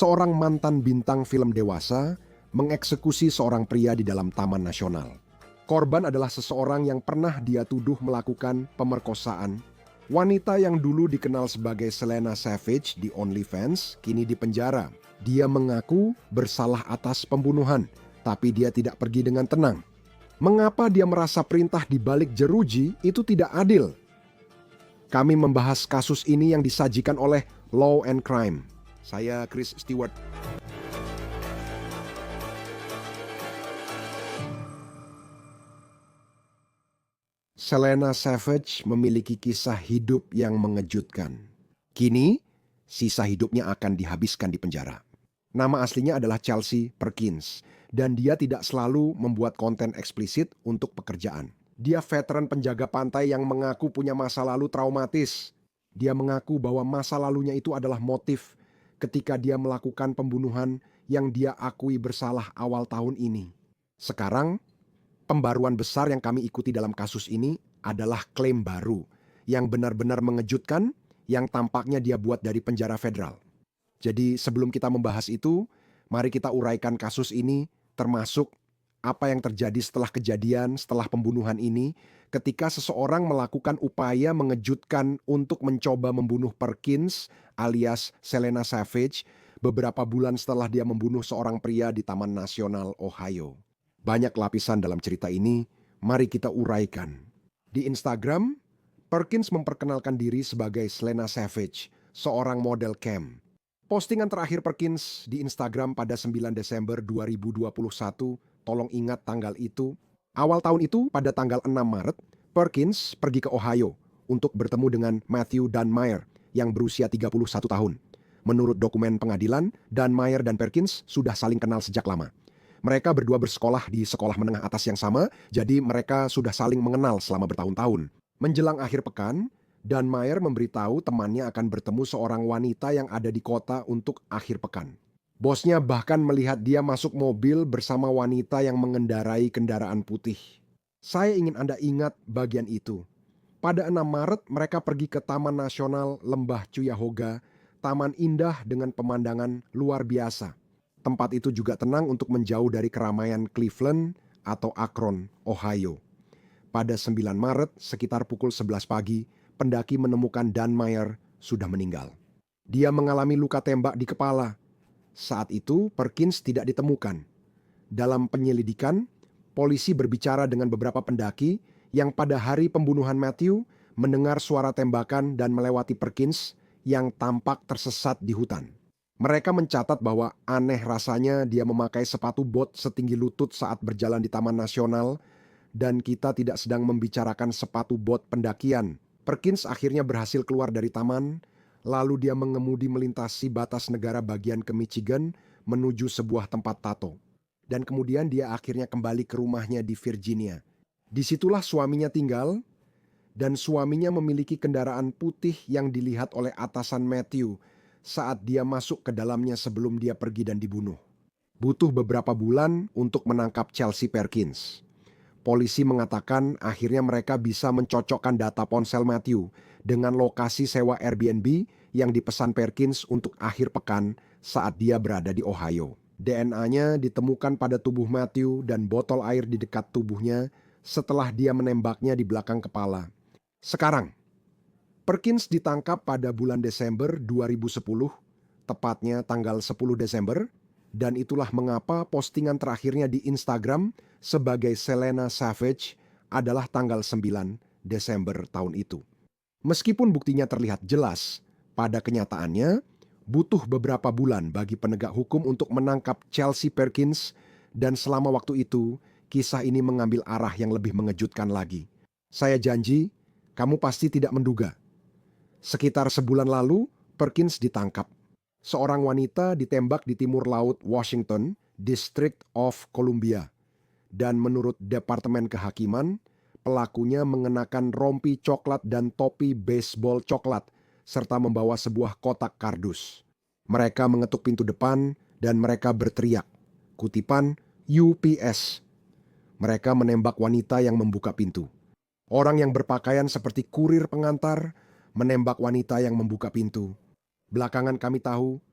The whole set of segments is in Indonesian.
Seorang mantan bintang film dewasa mengeksekusi seorang pria di dalam Taman Nasional. Korban adalah seseorang yang pernah dia tuduh melakukan pemerkosaan. Wanita yang dulu dikenal sebagai Selena Savage di OnlyFans kini dipenjara. Dia mengaku bersalah atas pembunuhan, tapi dia tidak pergi dengan tenang. Mengapa dia merasa perintah di balik jeruji itu tidak adil? Kami membahas kasus ini yang disajikan oleh Law and Crime. Saya Chris Stewart. Selena Savage memiliki kisah hidup yang mengejutkan. Kini, sisa hidupnya akan dihabiskan di penjara. Nama aslinya adalah Chelsea Perkins, dan dia tidak selalu membuat konten eksplisit untuk pekerjaan. Dia veteran penjaga pantai yang mengaku punya masa lalu traumatis. Dia mengaku bahwa masa lalunya itu adalah motif ketika dia melakukan pembunuhan yang dia akui bersalah awal tahun ini. Sekarang, pembaruan besar yang kami ikuti dalam kasus ini adalah klaim baru yang benar-benar mengejutkan yang tampaknya dia buat dari penjara federal. Jadi sebelum kita membahas itu, mari kita uraikan kasus ini termasuk apa yang terjadi setelah pembunuhan ini ketika seseorang melakukan upaya mengejutkan untuk mencoba membunuh Perkins alias Selena Savage beberapa bulan setelah dia membunuh seorang pria di Taman Nasional Ohio. Banyak lapisan dalam cerita ini, mari kita uraikan. Di Instagram, Perkins memperkenalkan diri sebagai Selena Savage, seorang model cam. Postingan terakhir Perkins di Instagram pada 9 Desember 2021, tolong ingat tanggal itu. Awal tahun itu, pada tanggal 6 Maret, Perkins pergi ke Ohio untuk bertemu dengan Matthew Dunmire yang berusia 31 tahun. Menurut dokumen pengadilan, Dunmire dan Perkins sudah saling kenal sejak lama. Mereka berdua bersekolah di sekolah menengah atas yang sama, jadi mereka sudah saling mengenal selama bertahun-tahun. Menjelang akhir pekan, Dunmire memberitahu temannya akan bertemu seorang wanita yang ada di kota untuk akhir pekan. Bosnya bahkan melihat dia masuk mobil bersama wanita yang mengendarai kendaraan putih. Saya ingin Anda ingat bagian itu. Pada 6 Maret mereka pergi ke Taman Nasional Lembah Cuyahoga, taman indah dengan pemandangan luar biasa. Tempat itu juga tenang untuk menjauh dari keramaian Cleveland atau Akron, Ohio. Pada 9 Maret, sekitar pukul 11 pagi, pendaki menemukan Dunmire sudah meninggal. Dia mengalami luka tembak di kepala. Saat itu, Perkins tidak ditemukan. Dalam penyelidikan, polisi berbicara dengan beberapa pendaki yang pada hari pembunuhan Matthew mendengar suara tembakan dan melewati Perkins yang tampak tersesat di hutan. Mereka mencatat bahwa aneh rasanya dia memakai sepatu bot setinggi lutut saat berjalan di Taman Nasional, dan kita tidak sedang membicarakan sepatu bot pendakian. Perkins akhirnya berhasil keluar dari taman, lalu dia mengemudi melintasi batas negara bagian ke Michigan menuju sebuah tempat tato. Dan kemudian dia akhirnya kembali ke rumahnya di Virginia. Disitulah suaminya tinggal, dan suaminya memiliki kendaraan putih yang dilihat oleh atasan Matthew saat dia masuk ke dalamnya sebelum dia pergi dan dibunuh. Butuh beberapa bulan untuk menangkap Chelsea Perkins. Polisi mengatakan akhirnya mereka bisa mencocokkan data ponsel Matthew dengan lokasi sewa Airbnb yang dipesan Perkins untuk akhir pekan saat dia berada di Ohio. DNA-nya ditemukan pada tubuh Matthew dan botol air di dekat tubuhnya setelah dia menembaknya di belakang kepala. Sekarang, Perkins ditangkap pada bulan Desember 2010, tepatnya tanggal 10 Desember, dan itulah mengapa postingan terakhirnya di Instagram sebagai Selena Savage adalah tanggal 9 Desember tahun itu. Meskipun buktinya terlihat jelas, pada kenyataannya butuh beberapa bulan bagi penegak hukum untuk menangkap Chelsea Perkins, dan selama waktu itu, kisah ini mengambil arah yang lebih mengejutkan lagi. Saya janji, kamu pasti tidak menduga. Sekitar sebulan lalu, Perkins ditangkap. Seorang wanita ditembak di timur laut Washington, District of Columbia. Dan menurut Departemen Kehakiman, pelakunya mengenakan rompi coklat dan topi baseball coklat, serta membawa sebuah kotak kardus. Mereka mengetuk pintu depan dan mereka berteriak, kutipan UPS. Mereka menembak wanita yang membuka pintu. Orang yang berpakaian seperti kurir pengantar menembak wanita yang membuka pintu. Belakangan kami tahu,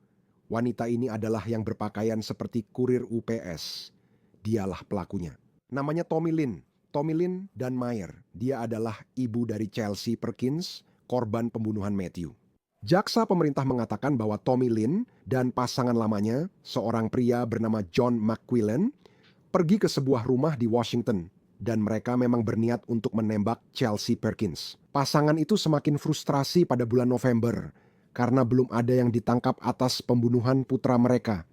Wanita ini adalah yang berpakaian seperti kurir UPS. Dialah pelakunya. Namanya Tommy Lynn. Tommy Lynn dan Meyer. Dia adalah ibu dari Chelsea Perkins, korban pembunuhan Matthew. Jaksa pemerintah mengatakan bahwa Tommy Lynn dan pasangan lamanya, seorang pria bernama John McQuillan, pergi ke sebuah rumah di Washington dan mereka memang berniat untuk menembak Chelsea Perkins. Pasangan itu semakin frustrasi pada bulan November karena belum ada yang ditangkap atas pembunuhan putra mereka.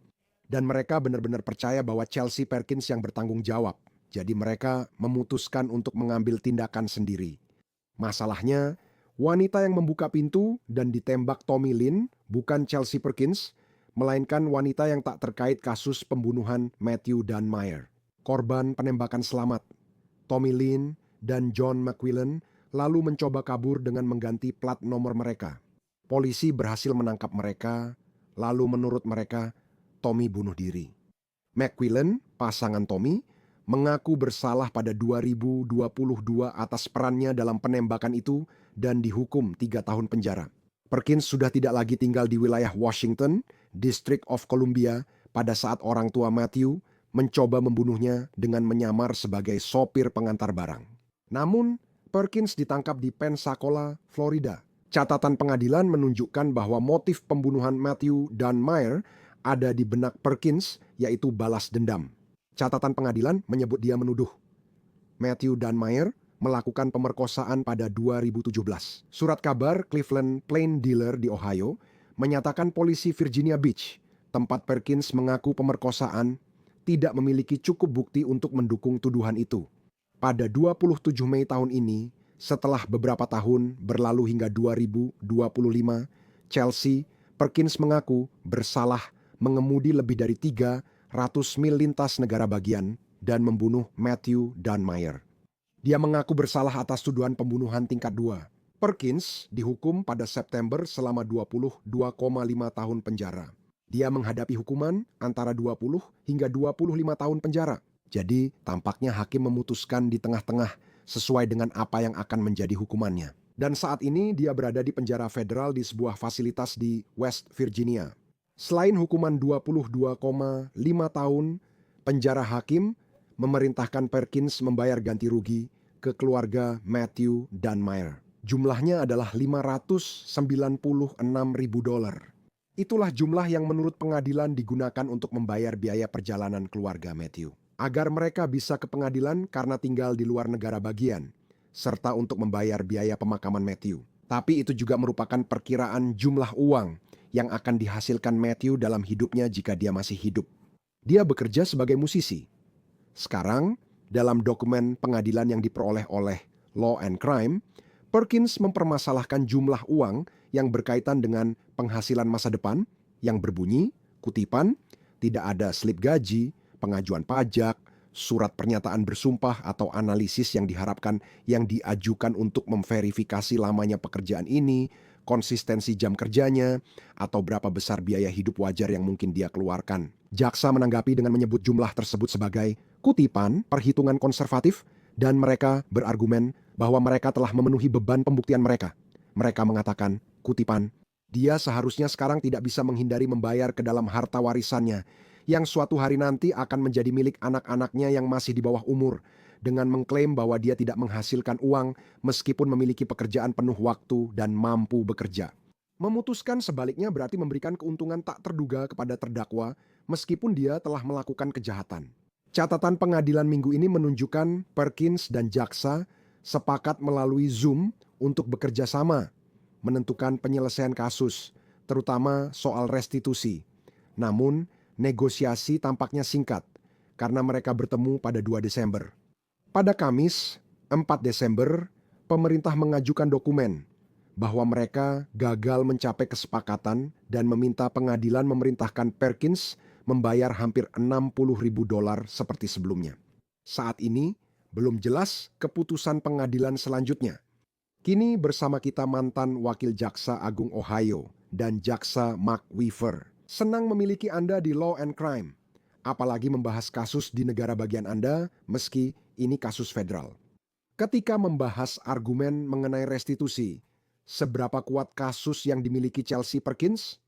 Dan mereka benar-benar percaya bahwa Chelsea Perkins yang bertanggung jawab. Jadi mereka memutuskan untuk mengambil tindakan sendiri. Masalahnya, wanita yang membuka pintu dan ditembak Tommy Lynn bukan Chelsea Perkins, melainkan wanita yang tak terkait kasus pembunuhan Matthew dan Meyer. Korban penembakan selamat, Tommy Lynn dan John McQuillan lalu mencoba kabur dengan mengganti plat nomor mereka. Polisi berhasil menangkap mereka, lalu menurut mereka, Tommy bunuh diri. McQuillan, pasangan Tommy, mengaku bersalah pada 2022 atas perannya dalam penembakan itu dan dihukum 3 tahun penjara. Perkins sudah tidak lagi tinggal di wilayah Washington, District of Columbia, pada saat orang tua Matthew mencoba membunuhnya dengan menyamar sebagai sopir pengantar barang. Namun, Perkins ditangkap di Pensacola, Florida. Catatan pengadilan menunjukkan bahwa motif pembunuhan Matthew dan Meyer ada di benak Perkins, yaitu balas dendam. Catatan pengadilan menyebut dia menuduh Matthew dan Meyer melakukan pemerkosaan pada 2017. Surat kabar Cleveland Plain Dealer di Ohio menyatakan polisi Virginia Beach, tempat Perkins mengaku pemerkosaan, tidak memiliki cukup bukti untuk mendukung tuduhan itu. Pada 27 Mei tahun ini, setelah beberapa tahun berlalu hingga 2025, Chelsea Perkins mengaku bersalah mengemudi lebih dari 300 mil lintas negara bagian dan membunuh Matthew dan Meyer. Dia mengaku bersalah atas tuduhan pembunuhan tingkat 2. Perkins dihukum pada September selama 22,5 tahun penjara. Dia menghadapi hukuman antara 20 hingga 25 tahun penjara. Jadi tampaknya hakim memutuskan di tengah-tengah sesuai dengan apa yang akan menjadi hukumannya. Dan saat ini dia berada di penjara federal di sebuah fasilitas di West Virginia. Selain hukuman 22,5 tahun penjara, hakim memerintahkan Perkins membayar ganti rugi ke keluarga Matthew dan Meyer. Jumlahnya adalah $596.000. Itulah jumlah yang menurut pengadilan digunakan untuk membayar biaya perjalanan keluarga Matthew, agar mereka bisa ke pengadilan karena tinggal di luar negara bagian, serta untuk membayar biaya pemakaman Matthew. Tapi itu juga merupakan perkiraan jumlah uang yang akan dihasilkan Matthew dalam hidupnya jika dia masih hidup. Dia bekerja sebagai musisi. Sekarang, dalam dokumen pengadilan yang diperoleh oleh Law and Crime, Perkins mempermasalahkan jumlah uang yang berkaitan dengan penghasilan masa depan yang berbunyi, kutipan, tidak ada slip gaji, pengajuan pajak, surat pernyataan bersumpah atau analisis yang diharapkan yang diajukan untuk memverifikasi lamanya pekerjaan ini, konsistensi jam kerjanya, atau berapa besar biaya hidup wajar yang mungkin dia keluarkan. Jaksa menanggapi dengan menyebut jumlah tersebut sebagai kutipan perhitungan konservatif dan mereka berargumen bahwa mereka telah memenuhi beban pembuktian mereka. Mereka mengatakan, kutipan, dia seharusnya sekarang tidak bisa menghindari membayar ke dalam harta warisannya yang suatu hari nanti akan menjadi milik anak-anaknya yang masih di bawah umur, dengan mengklaim bahwa dia tidak menghasilkan uang meskipun memiliki pekerjaan penuh waktu dan mampu bekerja. Memutuskan sebaliknya berarti memberikan keuntungan tak terduga kepada terdakwa meskipun dia telah melakukan kejahatan. Catatan pengadilan minggu ini menunjukkan Perkins dan jaksa sepakat melalui Zoom untuk bekerja sama, menentukan penyelesaian kasus, terutama soal restitusi. Namun, negosiasi tampaknya singkat karena mereka bertemu pada 2 Desember. Pada Kamis, 4 Desember, pemerintah mengajukan dokumen bahwa mereka gagal mencapai kesepakatan dan meminta pengadilan memerintahkan Perkins membayar hampir $60.000 seperti sebelumnya. Saat ini, belum jelas keputusan pengadilan selanjutnya. Kini bersama kita mantan Wakil Jaksa Agung Ohio dan Jaksa Mark Weaver. Senang memiliki Anda di Law and Crime, apalagi membahas kasus di negara bagian Anda meski ini kasus federal. Ketika membahas argumen mengenai restitusi, seberapa kuat kasus yang dimiliki Chelsea Perkins?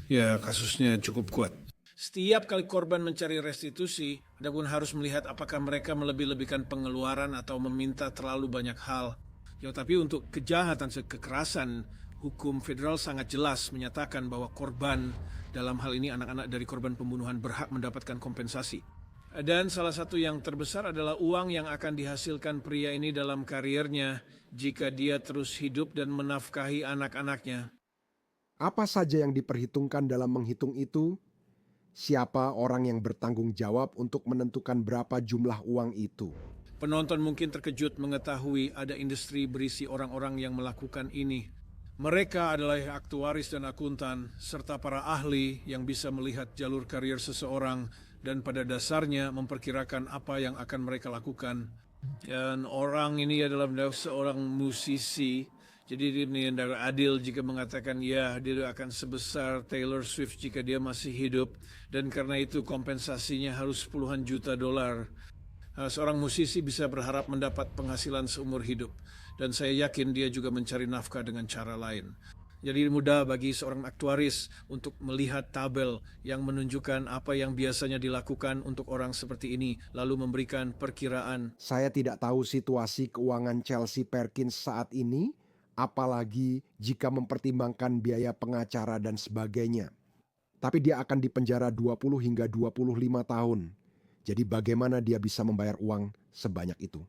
Ya, kasusnya cukup kuat. Setiap kali korban mencari restitusi, Anda pun harus melihat apakah mereka melebih-lebihkan pengeluaran atau meminta terlalu banyak hal. Ya, tapi untuk kejahatan kekerasan, hukum federal sangat jelas menyatakan bahwa korban, dalam hal ini anak-anak dari korban pembunuhan, berhak mendapatkan kompensasi. Dan salah satu yang terbesar adalah uang yang akan dihasilkan pria ini dalam karirnya jika dia terus hidup dan menafkahi anak-anaknya. Apa saja yang diperhitungkan dalam menghitung itu? Siapa orang yang bertanggung jawab untuk menentukan berapa jumlah uang itu? Penonton mungkin terkejut mengetahui ada industri berisi orang-orang yang melakukan ini. Mereka adalah aktuaris dan akuntan, serta para ahli yang bisa melihat jalur karir seseorang dan pada dasarnya memperkirakan apa yang akan mereka lakukan. Dan orang ini adalah seorang musisi, jadi dia adil jika mengatakan ya dia akan sebesar Taylor Swift jika dia masih hidup, dan karena itu kompensasinya harus puluhan juta dolar. Seorang musisi bisa berharap mendapat penghasilan seumur hidup, dan saya yakin dia juga mencari nafkah dengan cara lain. Jadi mudah bagi seorang aktuaris untuk melihat tabel yang menunjukkan apa yang biasanya dilakukan untuk orang seperti ini, lalu memberikan perkiraan. Saya tidak tahu situasi keuangan Chelsea Perkins saat ini, apalagi jika mempertimbangkan biaya pengacara dan sebagainya. Tapi dia akan dipenjara 20 hingga 25 tahun. Jadi bagaimana dia bisa membayar uang sebanyak itu?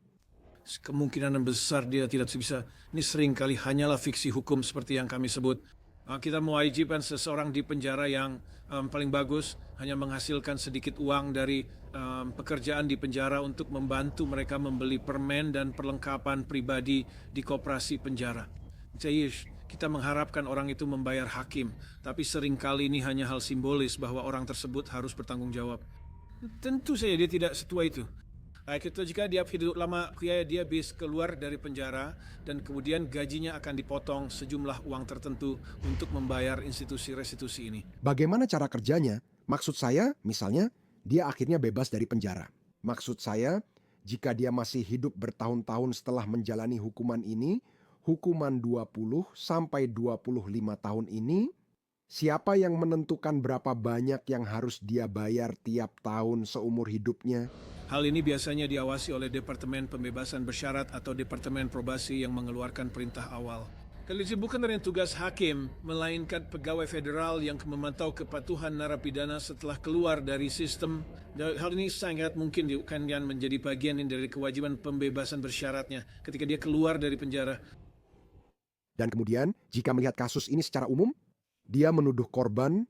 Kemungkinan besar dia tidak bisa. Ini seringkali hanyalah fiksi hukum seperti yang kami sebut. Kita mewajibkan seseorang di penjara yang paling bagus hanya menghasilkan sedikit uang dari pekerjaan di penjara untuk membantu mereka membeli permen dan perlengkapan pribadi di koperasi penjara. Jadi kita mengharapkan orang itu membayar hakim, tapi seringkali ini hanya hal simbolis bahwa orang tersebut harus bertanggung jawab. Tentu saja dia tidak setua itu. Kita jika dia hidup lama, dia bisa keluar dari penjara dan kemudian gajinya akan dipotong sejumlah uang tertentu untuk membayar institusi restitusi ini. Bagaimana cara kerjanya? Maksud saya, misalnya, dia akhirnya bebas dari penjara. Maksud saya, jika dia masih hidup bertahun-tahun setelah menjalani hukuman ini, hukuman 20 sampai 25 tahun ini, siapa yang menentukan berapa banyak yang harus dia bayar tiap tahun seumur hidupnya? Hal ini biasanya diawasi oleh Departemen Pembebasan Bersyarat atau Departemen Probasi yang mengeluarkan perintah awal. Kali ini bukan dari tugas hakim, melainkan pegawai federal yang memantau kepatuhan narapidana setelah keluar dari sistem. Hal ini sangat mungkin akan menjadi bagian dari kewajiban pembebasan bersyaratnya ketika dia keluar dari penjara. Dan kemudian, jika melihat kasus ini secara umum, dia menuduh korban,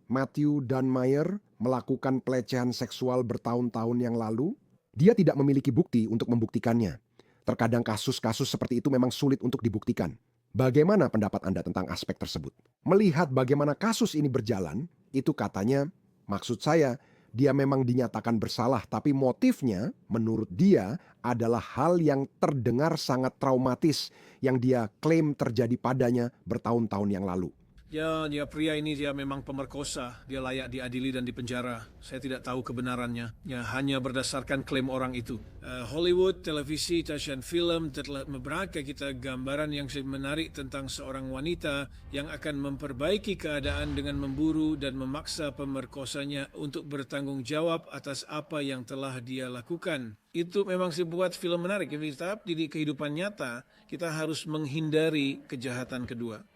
Matthew Dunmeyer, melakukan pelecehan seksual bertahun-tahun yang lalu. Dia tidak memiliki bukti untuk membuktikannya. Terkadang kasus-kasus seperti itu memang sulit untuk dibuktikan. Bagaimana pendapat Anda tentang aspek tersebut? Melihat bagaimana kasus ini berjalan, itu katanya, maksud saya, dia memang dinyatakan bersalah, tapi motifnya menurut dia adalah hal yang terdengar sangat traumatis yang dia klaim terjadi padanya bertahun-tahun yang lalu. Ya, pria ini dia memang pemerkosa. Dia layak diadili dan dipenjara. Saya tidak tahu kebenarannya. Ya, hanya berdasarkan klaim orang itu. Hollywood, televisi, stasiun film telah memberikan kita gambaran yang menarik tentang seorang wanita yang akan memperbaiki keadaan dengan memburu dan memaksa pemerkosanya untuk bertanggung jawab atas apa yang telah dia lakukan. Itu memang sebuah film menarik. Tapi di kehidupan nyata, kita harus menghindari kejahatan kedua.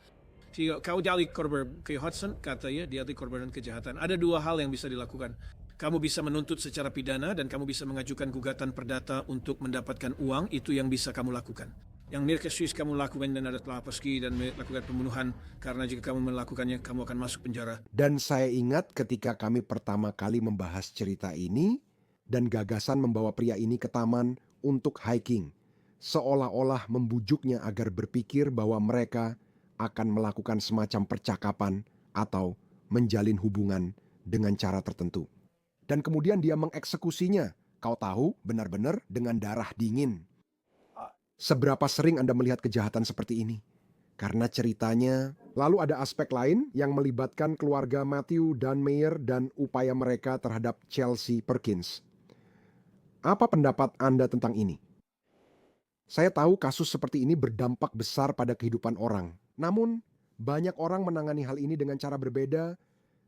Kau jadi korban kejahatan, katanya dia korban kejahatan. Ada dua hal yang bisa dilakukan. Kamu bisa menuntut secara pidana dan kamu bisa mengajukan gugatan perdata untuk mendapatkan uang. Itu yang bisa kamu lakukan. Yang nirkesis kamu lakukan dan ada telah perski dan melakukan pembunuhan, karena jika kamu melakukannya kamu akan masuk penjara. Dan saya ingat ketika kami pertama kali membahas cerita ini dan gagasan membawa pria ini ke taman untuk hiking, seolah-olah membujuknya agar berpikir bahwa mereka akan melakukan semacam percakapan atau menjalin hubungan dengan cara tertentu. Dan kemudian dia mengeksekusinya. Kau tahu, benar-benar dengan darah dingin. Seberapa sering Anda melihat kejahatan seperti ini? Karena ceritanya, lalu ada aspek lain yang melibatkan keluarga Matthew Dunmeyer dan upaya mereka terhadap Chelsea Perkins. Apa pendapat Anda tentang ini? Saya tahu kasus seperti ini berdampak besar pada kehidupan orang. Namun, Banyak orang menangani hal ini dengan cara berbeda,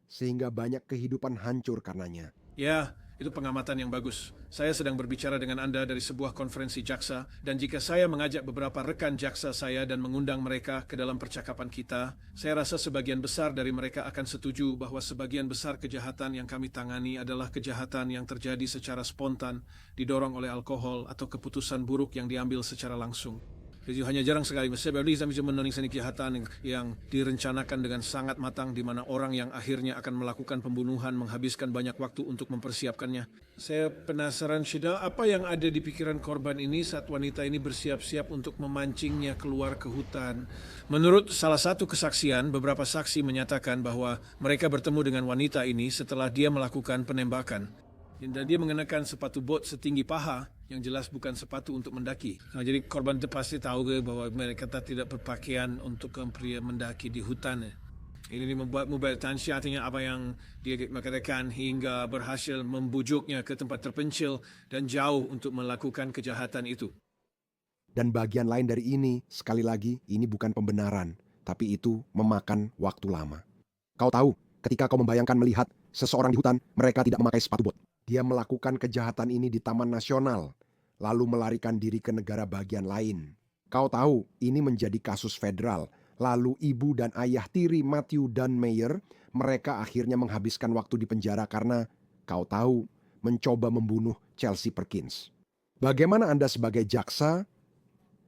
sehingga banyak kehidupan hancur karenanya. Ya, itu pengamatan yang bagus. Saya sedang berbicara dengan Anda dari sebuah konferensi jaksa, dan jika saya mengajak beberapa rekan jaksa saya dan mengundang mereka ke dalam percakapan kita, saya rasa sebagian besar dari mereka akan setuju bahwa sebagian besar kejahatan yang kami tangani adalah kejahatan yang terjadi secara spontan, didorong oleh alkohol atau keputusan buruk yang diambil secara langsung. Jadi hanya jarang sekali saya bisa menandingi kejahatan yang direncanakan dengan sangat matang di mana orang yang akhirnya akan melakukan pembunuhan menghabiskan banyak waktu untuk mempersiapkannya. Saya penasaran, Shida, apa yang ada di pikiran korban ini saat wanita ini bersiap-siap untuk memancingnya keluar ke hutan. Menurut salah satu kesaksian, beberapa saksi menyatakan bahwa mereka bertemu dengan wanita ini setelah dia melakukan penembakan. Dan dia mengenakan sepatu bot setinggi paha yang jelas bukan sepatu untuk mendaki. Nah, jadi korban itu pasti tahu bahwa mereka tidak berpakaian untuk pria mendaki di hutan. Ini membuat bertanya artinya apa yang dia katakan hingga berhasil membujuknya ke tempat terpencil dan jauh untuk melakukan kejahatan itu. Dan bagian lain dari ini, sekali lagi, ini bukan pembenaran, tapi itu memakan waktu lama. Kau tahu, ketika kau membayangkan melihat seseorang di hutan, mereka tidak memakai sepatu bot. Dia melakukan kejahatan ini di Taman Nasional, lalu melarikan diri ke negara bagian lain. Kau tahu, ini menjadi kasus federal. Lalu ibu dan ayah tiri Matthew dan Meyer, mereka akhirnya menghabiskan waktu di penjara karena, kau tahu, mencoba membunuh Chelsea Perkins. Bagaimana Anda sebagai jaksa,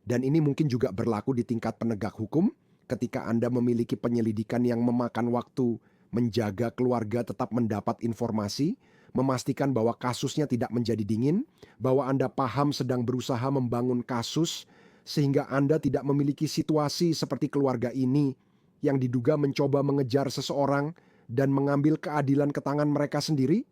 dan ini mungkin juga berlaku di tingkat penegak hukum, ketika Anda memiliki penyelidikan yang memakan waktu, menjaga keluarga tetap mendapat informasi, memastikan bahwa kasusnya tidak menjadi dingin, bahwa Anda paham sedang berusaha membangun kasus, sehingga Anda tidak memiliki situasi seperti keluarga ini yang diduga mencoba mengejar seseorang dan mengambil keadilan ke tangan mereka sendiri?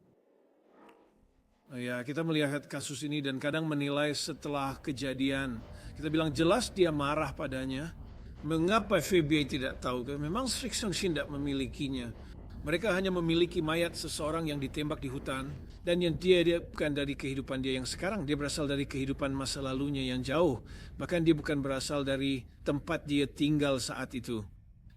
Ya, kita melihat kasus ini dan kadang menilai setelah kejadian. Kita bilang jelas dia marah padanya. Mengapa FBI tidak tahu? Memang Strickland tidak memilikinya. Mereka hanya memiliki mayat seseorang yang ditembak di hutan, dan yang dia bukan dari kehidupan dia yang sekarang, dia berasal dari kehidupan masa lalunya yang jauh. Bahkan dia bukan berasal dari tempat dia tinggal saat itu.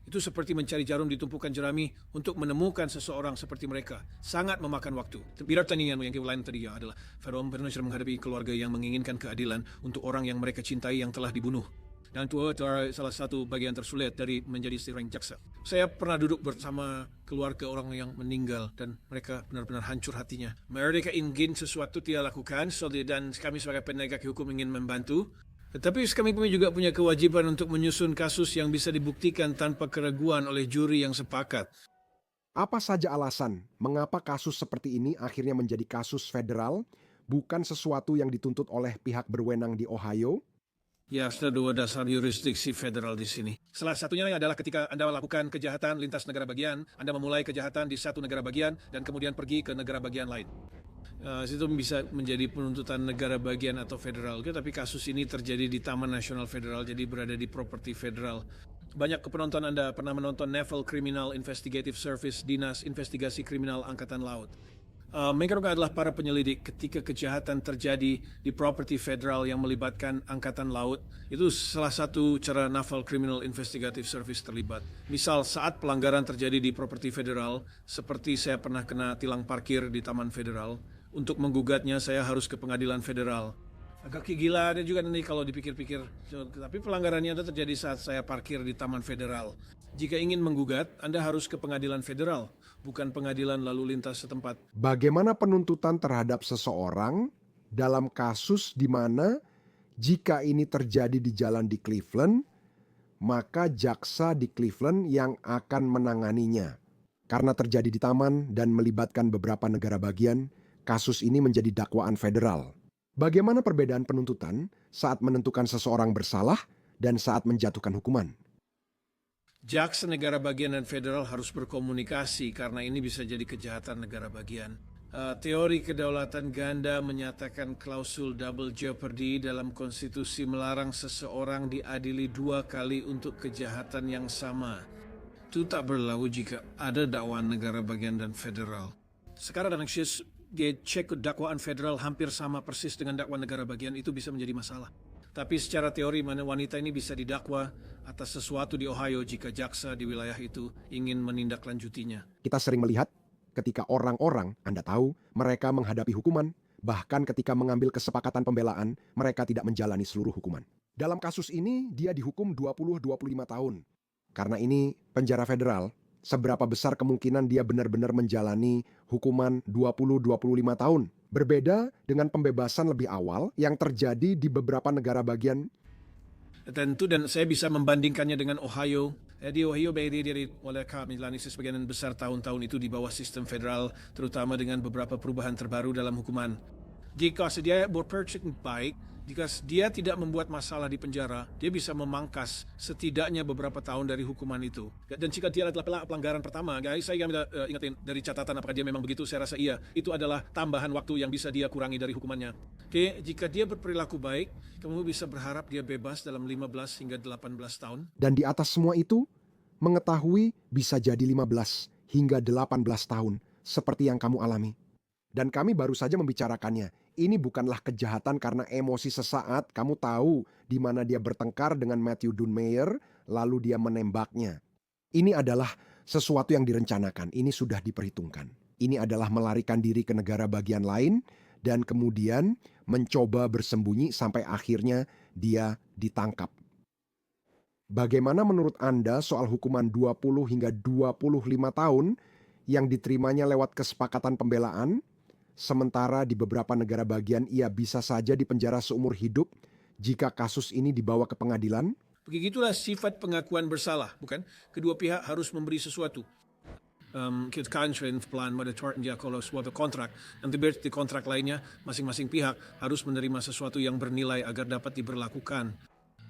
Itu seperti mencari jarum di tumpukan jerami untuk menemukan seseorang seperti mereka. Sangat memakan waktu. Bila pertandingan yang lain tadi adalah Firaun sedang menghadapi keluarga yang menginginkan keadilan untuk orang yang mereka cintai yang telah dibunuh. Dan itu adalah salah satu bagian tersulit dari menjadi seorang jaksa. Saya pernah duduk bersama keluarga orang yang meninggal dan mereka benar-benar hancur hatinya. Mereka ingin sesuatu dia lakukan dan kami sebagai penegak hukum ingin membantu. Tetapi kami juga punya kewajiban untuk menyusun kasus yang bisa dibuktikan tanpa keraguan oleh juri yang sepakat. Apa saja alasan mengapa kasus seperti ini akhirnya menjadi kasus federal, bukan sesuatu yang dituntut oleh pihak berwenang di Ohio? Ya, ada dua dasar yurisdiksi federal di sini. Salah satunya adalah ketika Anda melakukan kejahatan lintas negara bagian, Anda memulai kejahatan di satu negara bagian dan kemudian pergi ke negara bagian lain. Itu bisa menjadi penuntutan negara bagian atau federal. Tapi kasus ini terjadi di Taman Nasional Federal, jadi berada di properti federal. Banyak penonton Anda pernah menonton Naval Criminal Investigative Service, Dinas Investigasi Kriminal Angkatan Laut. Mereka adalah para penyelidik ketika kejahatan terjadi di properti federal yang melibatkan Angkatan Laut. Itu salah satu cara Naval Criminal Investigative Service terlibat. Misal saat pelanggaran terjadi di properti federal, seperti saya pernah kena tilang parkir di Taman Federal, untuk menggugatnya saya harus ke pengadilan federal. Agak gila ada juga nanti kalau dipikir-pikir. Tapi pelanggarannya itu terjadi saat saya parkir di Taman Federal. Jika ingin menggugat, Anda harus ke pengadilan federal, bukan pengadilan lalu lintas setempat. Bagaimana penuntutan terhadap seseorang dalam kasus di mana jika ini terjadi di jalan di Cleveland, maka jaksa di Cleveland yang akan menanganinya. Karena terjadi di taman dan melibatkan beberapa negara bagian, kasus ini menjadi dakwaan federal. Bagaimana perbedaan penuntutan saat menentukan seseorang bersalah dan saat menjatuhkan hukuman? Jaksa negara bagian dan federal harus berkomunikasi karena ini bisa jadi kejahatan negara bagian. Teori kedaulatan ganda menyatakan klausul double jeopardy dalam konstitusi melarang seseorang diadili 2 kali untuk kejahatan yang sama. Itu tak berlaku jika ada dakwaan negara bagian dan federal. Sekarang dia cek dakwaan federal hampir sama persis dengan dakwaan negara bagian, itu bisa menjadi masalah. Tapi secara teori mana wanita ini bisa didakwa atas sesuatu di Ohio jika jaksa di wilayah itu ingin menindaklanjutinya. Kita sering melihat ketika orang-orang, Anda tahu, mereka menghadapi hukuman, bahkan ketika mengambil kesepakatan pembelaan, mereka tidak menjalani seluruh hukuman. Dalam kasus ini, dia dihukum 20-25 tahun. Karena ini penjara federal, seberapa besar kemungkinan dia benar-benar menjalani hukuman 20-25 tahun. Berbeda dengan pembebasan lebih awal yang terjadi di beberapa negara bagian. Tentu, dan saya bisa membandingkannya dengan Ohio. Di Ohio berdiri oleh kami menjalani sebagian besar tahun-tahun itu di bawah sistem federal, terutama dengan beberapa perubahan terbaru dalam hukuman. Jika dia berperilaku baik, jika dia tidak membuat masalah di penjara, dia bisa memangkas setidaknya beberapa tahun dari hukuman itu. Dan jika dia adalah pelanggaran pertama, guys, saya ingatin dari catatan apakah dia memang begitu, saya rasa iya. Itu adalah tambahan waktu yang bisa dia kurangi dari hukumannya. Oke, jika dia berperilaku baik, kamu bisa berharap dia bebas dalam 15 hingga 18 tahun. Dan di atas semua itu, mengetahui bisa jadi 15 hingga 18 tahun, seperti yang kamu alami. Dan kami baru saja membicarakannya. Ini bukanlah kejahatan karena emosi sesaat, kamu tahu di mana dia bertengkar dengan Matthew Dunmeyer, lalu dia menembaknya. Ini adalah sesuatu yang direncanakan, ini sudah diperhitungkan. Ini adalah melarikan diri ke negara bagian lain, dan kemudian mencoba bersembunyi sampai akhirnya dia ditangkap. Bagaimana menurut Anda soal hukuman 20 hingga 25 tahun yang diterimanya lewat kesepakatan pembelaan? Sementara di beberapa negara bagian ia bisa saja dipenjara seumur hidup jika kasus ini dibawa ke pengadilan. Begitulah sifat pengakuan bersalah, bukan? Kedua pihak harus memberi sesuatu. Plan pada dia kalau suatu kontrak, nanti di kontrak lainnya masing-masing pihak harus menerima sesuatu yang bernilai agar dapat diberlakukan.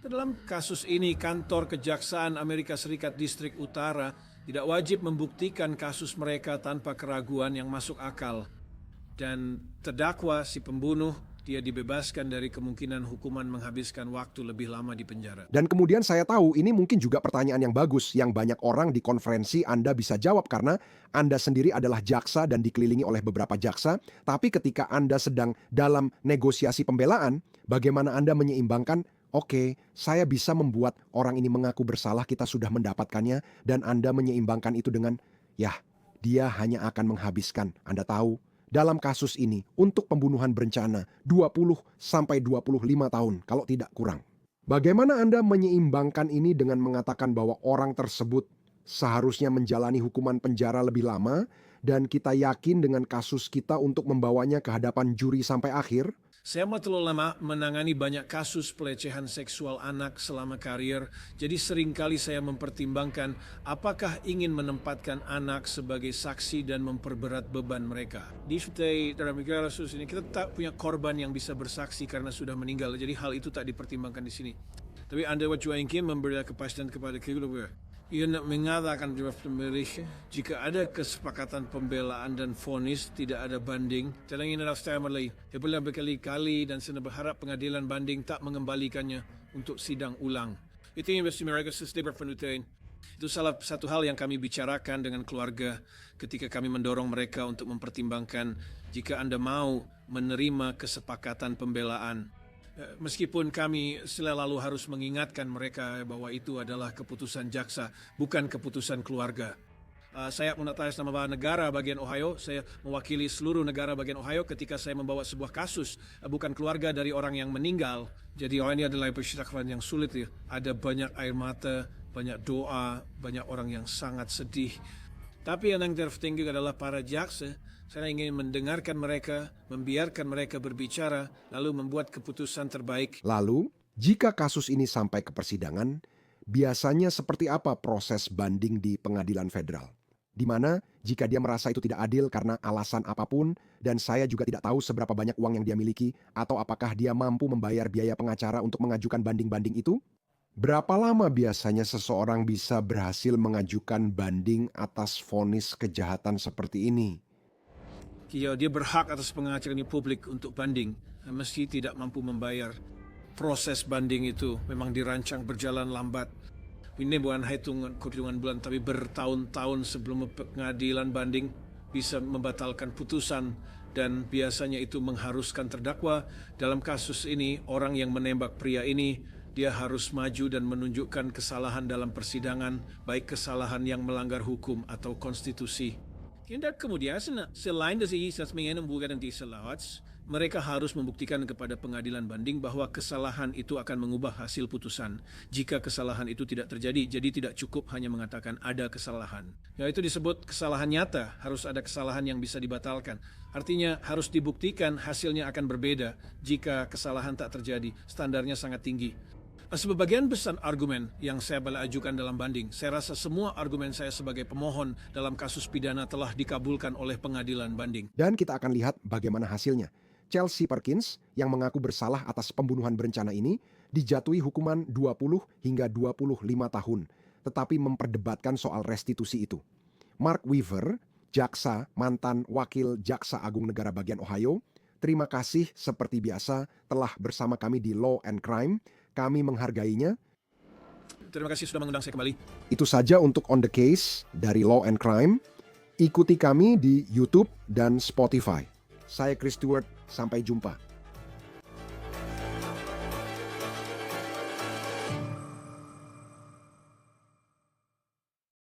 Dalam kasus ini, kantor Kejaksaan Amerika Serikat Distrik Utara tidak wajib membuktikan kasus mereka tanpa keraguan yang masuk akal. Dan terdakwa si pembunuh, dia dibebaskan dari kemungkinan hukuman menghabiskan waktu lebih lama di penjara. Dan kemudian saya tahu ini mungkin juga pertanyaan yang bagus yang banyak orang di konferensi Anda bisa jawab karena Anda sendiri adalah jaksa dan dikelilingi oleh beberapa jaksa. Tapi ketika Anda sedang dalam negosiasi pembelaan, bagaimana Anda menyeimbangkan, oke, saya bisa membuat orang ini mengaku bersalah, kita sudah mendapatkannya, dan Anda menyeimbangkan itu dengan, ya, dia hanya akan menghabiskan, Anda tahu, dalam kasus ini, untuk pembunuhan berencana 20-25 tahun, kalau tidak kurang. Bagaimana Anda menyeimbangkan ini dengan mengatakan bahwa orang tersebut seharusnya menjalani hukuman penjara lebih lama, dan kita yakin dengan kasus kita untuk membawanya ke hadapan juri sampai akhir? Saya terlalu lama menangani banyak kasus pelecehan seksual anak selama karier, jadi seringkali saya mempertimbangkan apakah ingin menempatkan anak sebagai saksi dan memperberat beban mereka. Di dalam kasus ini kita tak punya korban yang bisa bersaksi karena sudah meninggal, jadi hal itu tak dipertimbangkan di sini. Tapi Anda juga ingin memberi kepastian kepada kedua. Ia nak mengatakan di Malaysia, jika ada kesepakatan pembelaan dan vonis tidak ada banding, dalam ini adalah family. Dia boleh berkali-kali dan saya berharap pengadilan banding tak mengembalikannya untuk sidang ulang. Itu yang mesti mereka sesama berpenutain. Itu salah satu hal yang kami bicarakan dengan keluarga ketika kami mendorong mereka untuk mempertimbangkan jika Anda mau menerima kesepakatan pembelaan. Meskipun kami selalu harus mengingatkan mereka bahwa itu adalah keputusan jaksa, bukan keputusan keluarga. Saya atas nama negara bagian Ohio, saya mewakili seluruh negara bagian Ohio ketika saya membawa sebuah kasus, bukan keluarga dari orang yang meninggal. Jadi ini adalah persyaratan yang sulit ya. Ada banyak air mata, banyak doa, banyak orang yang sangat sedih. Tapi yang terpenting adalah para jaksa. Saya ingin mendengarkan mereka, membiarkan mereka berbicara, lalu membuat keputusan terbaik. Lalu, jika kasus ini sampai ke persidangan, biasanya seperti apa proses banding di pengadilan federal? Di mana jika dia merasa itu tidak adil karena alasan apapun, dan saya juga tidak tahu seberapa banyak uang yang dia miliki, atau apakah dia mampu membayar biaya pengacara untuk mengajukan banding-banding itu? Berapa lama biasanya seseorang bisa berhasil mengajukan banding atas vonis kejahatan seperti ini? Dia berhak atas pengacaranya publik untuk banding, meski tidak mampu membayar. Proses banding itu memang dirancang berjalan lambat. Ini bukan hitungan bulan, tapi bertahun-tahun sebelum pengadilan banding bisa membatalkan putusan dan biasanya itu mengharuskan terdakwa. Dalam kasus ini, orang yang menembak pria ini, dia harus maju dan menunjukkan kesalahan dalam persidangan, baik kesalahan yang melanggar hukum atau konstitusi. Tindak kemudian, selain dari sasmingen bukan disalahat, mereka harus membuktikan kepada pengadilan banding bahwa kesalahan itu akan mengubah hasil putusan. Jika kesalahan itu tidak terjadi, jadi tidak cukup hanya mengatakan ada kesalahan. Yaitu disebut kesalahan nyata, harus ada kesalahan yang bisa dibatalkan. Artinya harus dibuktikan hasilnya akan berbeda jika kesalahan tak terjadi. Standarnya sangat tinggi. Sebagian besar argumen yang saya ajukan dalam banding, saya rasa semua argumen saya sebagai pemohon dalam kasus pidana telah dikabulkan oleh pengadilan banding. Dan kita akan lihat bagaimana hasilnya. Chelsea Perkins yang mengaku bersalah atas pembunuhan berencana ini dijatuhi hukuman 20 hingga 25 tahun, tetapi memperdebatkan soal restitusi itu. Mark Weaver, jaksa mantan wakil Jaksa Agung Negara bagian Ohio, terima kasih seperti biasa telah bersama kami di Law and Crime. Kami menghargainya. Terima kasih sudah mengundang saya kembali. Itu saja untuk On The Case dari Law and Crime. Ikuti kami di YouTube dan Spotify. Saya Chris Stewart, sampai jumpa.